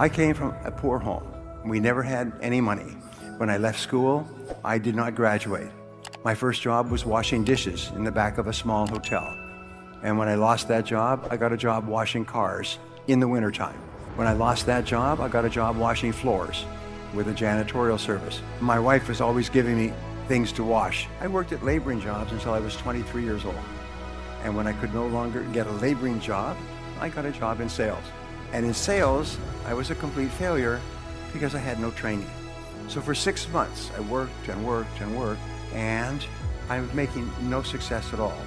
I came from a poor home. We never had any money. When I left school, I did not graduate. My first job was washing dishes in the back of a small hotel. And when I lost that job, I got a job washing cars in the wintertime. When I lost that job, I got a job washing floors with a janitorial service. My wife was always giving me things to wash. I worked at laboring jobs until I was 23 years old. And when I could no longer get a laboring job, I got a job in sales. And in sales, I was a complete failure because I had no training. So for 6 months, I worked and worked and worked, and I was making no success at all.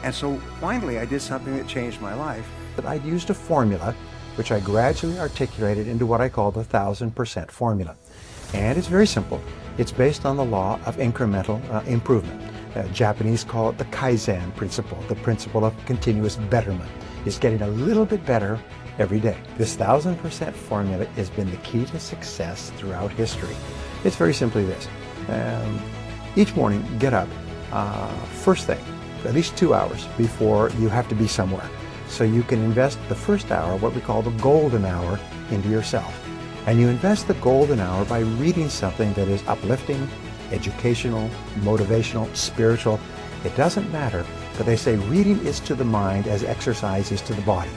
And so finally, I did something that changed my life. But I'd used a formula which I gradually articulated into what I call the 1000% formula. And it's very simple. It's based on the law of incremental improvement. Japanese call it the Kaizen principle, the principle of continuous betterment. It's getting a little bit better every day. This 1000% formula has been the key to success throughout history. It's very simply this. Each morning, get up first thing, at least 2 hours before you have to be somewhere. So you can invest the first hour, what we call the golden hour, into yourself. And you invest the golden hour by reading something that is uplifting, educational, motivational, spiritual. It doesn't matter, but they say reading is to the mind as exercise is to the body.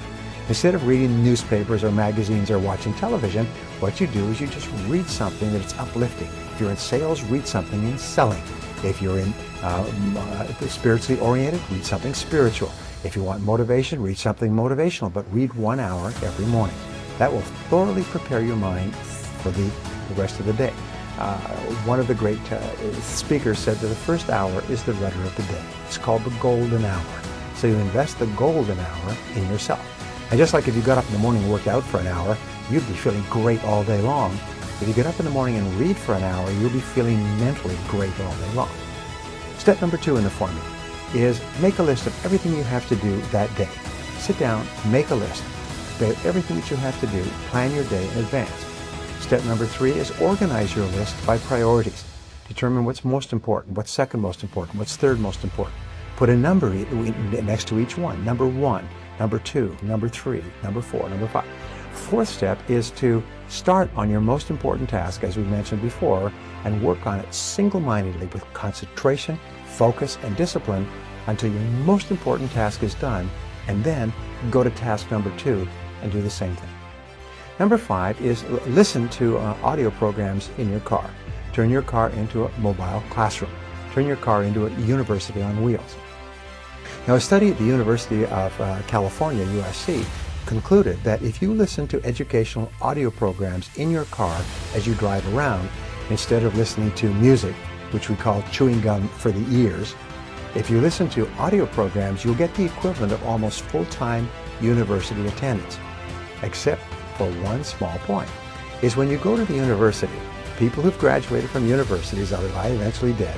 Instead of reading newspapers or magazines or watching television, what you do is you just read something that's uplifting. If you're in sales, read something in selling. If you're in spiritually oriented, read something spiritual. If you want motivation, read something motivational, but read 1 hour every morning. That will thoroughly prepare your mind for the rest of the day. One of the great speakers said that the first hour is the rudder of the day. It's called the golden hour. So you invest the golden hour in yourself. And just like if you got up in the morning and worked out for an hour, you'd be feeling great all day long. If you get up in the morning and read for an hour, you'll be feeling mentally great all day long. Step number 2 in the formula is make a list of everything you have to do that day. Sit down, make a list of everything that you have to do, plan your day in advance. Step number 3 is organize your list by priorities. Determine what's most important, what's second most important, what's third most important. Put a number next to each one. Number 1, number 2, number 3, number 4, number 5. Fourth step is to start on your most important task, as we mentioned before, and work on it single-mindedly with concentration, focus, and discipline until your most important task is done, and then go to task number 2 and do the same thing. Number 5 is listen to audio programs in your car. Turn your car into a mobile classroom. Turn your car into a university on wheels. Now, a study at the University of California, USC, concluded that if you listen to educational audio programs in your car as you drive around, instead of listening to music, which we call chewing gum for the ears, if you listen to audio programs, you'll get the equivalent of almost full-time university attendance. Except for one small point, is when you go to the university, people who've graduated from universities, as I eventually did,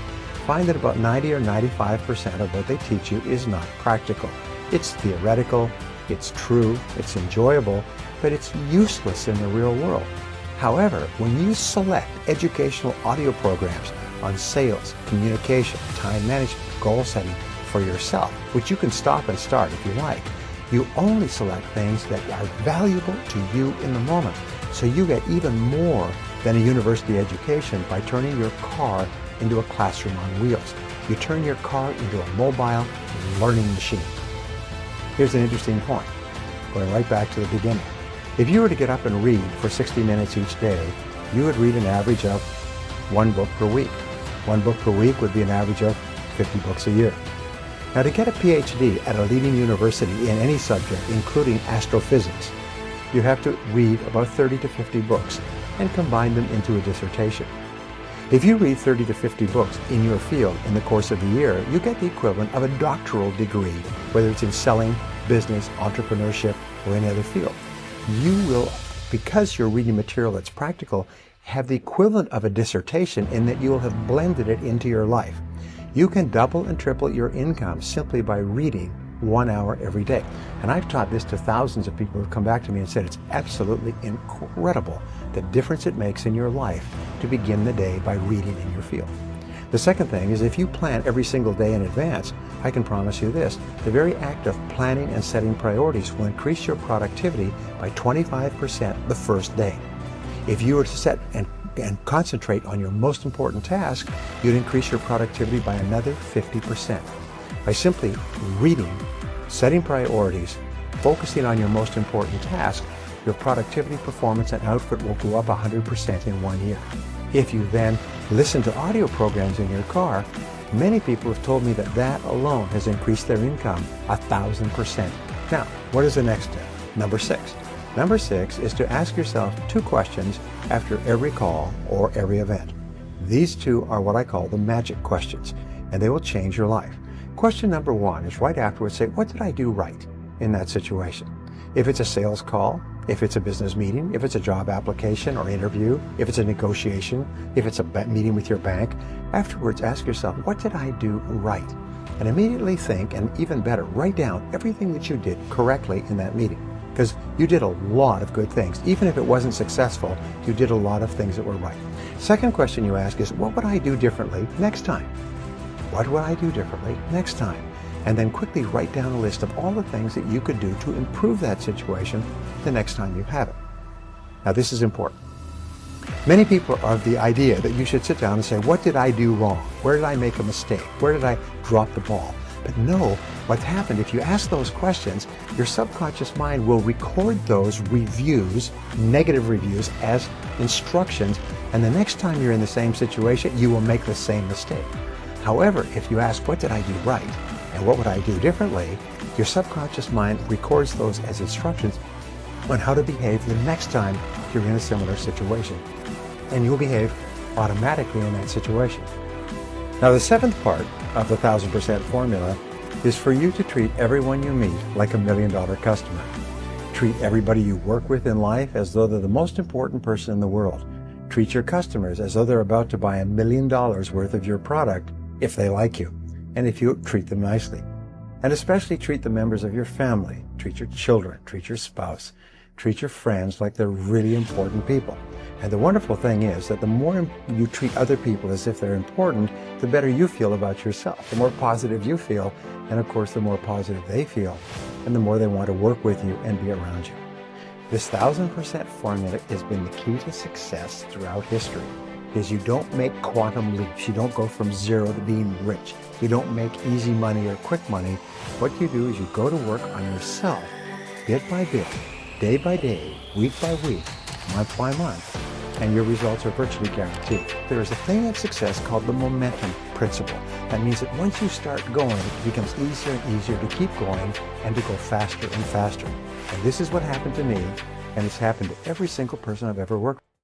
find that about 90 or 95% of what they teach you is not practical. It's theoretical, it's true, it's enjoyable, but it's useless in the real world. However, when you select educational audio programs on sales, communication, time management, goal setting for yourself, which you can stop and start if you like, you only select things that are valuable to you in the moment. So you get even more than a university education by turning your car into a classroom on wheels. You turn your car into a mobile learning machine. Here's an interesting point, going right back to the beginning. If you were to get up and read for 60 minutes each day, you would read an average of 1 book per week. 1 book per week would be an average of 50 books a year. Now, to get a PhD at a leading university in any subject, including astrophysics, you have to read about 30 to 50 books and combine them into a dissertation. If you read 30 to 50 books in your field in the course of a year, you get the equivalent of a doctoral degree, whether it's in selling, business, entrepreneurship, or any other field. You will, because you're reading material that's practical, have the equivalent of a dissertation in that you will have blended it into your life. You can double and triple your income simply by reading 1 hour every day. And I've taught this to thousands of people who have come back to me and said it's absolutely incredible the difference it makes in your life to begin the day by reading in your field. The second thing is if you plan every single day in advance, I can promise you this, the very act of planning and setting priorities will increase your productivity by 25% the first day. If you were to set and concentrate on your most important task, you'd increase your productivity by another 50%. By simply reading, setting priorities, focusing on your most important task, your productivity, performance, and output will go up 100% in 1 year. If you then listen to audio programs in your car, many people have told me that that alone has increased their income 1,000%. Now, what is the next step? Number 6. Number 6 is to ask yourself 2 questions after every call or every event. These 2 are what I call the magic questions, and they will change your life. Question number 1 is right afterwards, say, what did I do right in that situation? If it's a sales call, if it's a business meeting, if it's a job application or interview, if it's a negotiation, if it's a meeting with your bank, afterwards ask yourself, what did I do right? And immediately think, and even better, write down everything that you did correctly in that meeting. Because you did a lot of good things. Even if it wasn't successful, you did a lot of things that were right. Second question you ask is, what would I do differently next time? What would I do differently next time? And then quickly write down a list of all the things that you could do to improve that situation the next time you have it. Now, this is important. Many people are of the idea that you should sit down and say, what did I do wrong? Where did I make a mistake? Where did I drop the ball? But no, what's happened, if you ask those questions, your subconscious mind will record those reviews, negative reviews, as instructions, and the next time you're in the same situation, you will make the same mistake. However, if you ask, what did I do right? And what would I do differently? Your subconscious mind records those as instructions on how to behave the next time you're in a similar situation. And you'll behave automatically in that situation. Now, the 7th part of the 1,000% formula is for you to treat everyone you meet like a $1 million customer. Treat everybody you work with in life as though they're the most important person in the world. Treat your customers as though they're about to buy $1 million worth of your product if they like you, and if you treat them nicely. And especially treat the members of your family. Treat your children, treat your spouse, treat your friends like they're really important people. And the wonderful thing is that the more you treat other people as if they're important, the better you feel about yourself. The more positive you feel, and of course the more positive they feel, and the more they want to work with you and be around you. This 1,000% formula has been the key to success throughout history. Because you don't make quantum leaps. You don't go from zero to being rich. You don't make easy money or quick money. What you do is you go to work on yourself, bit by bit, day by day, week by week, month by month, and your results are virtually guaranteed. There is a thing of success called the momentum principle. That means that once you start going, it becomes easier and easier to keep going and to go faster and faster. And this is what happened to me, and it's happened to every single person I've ever worked with.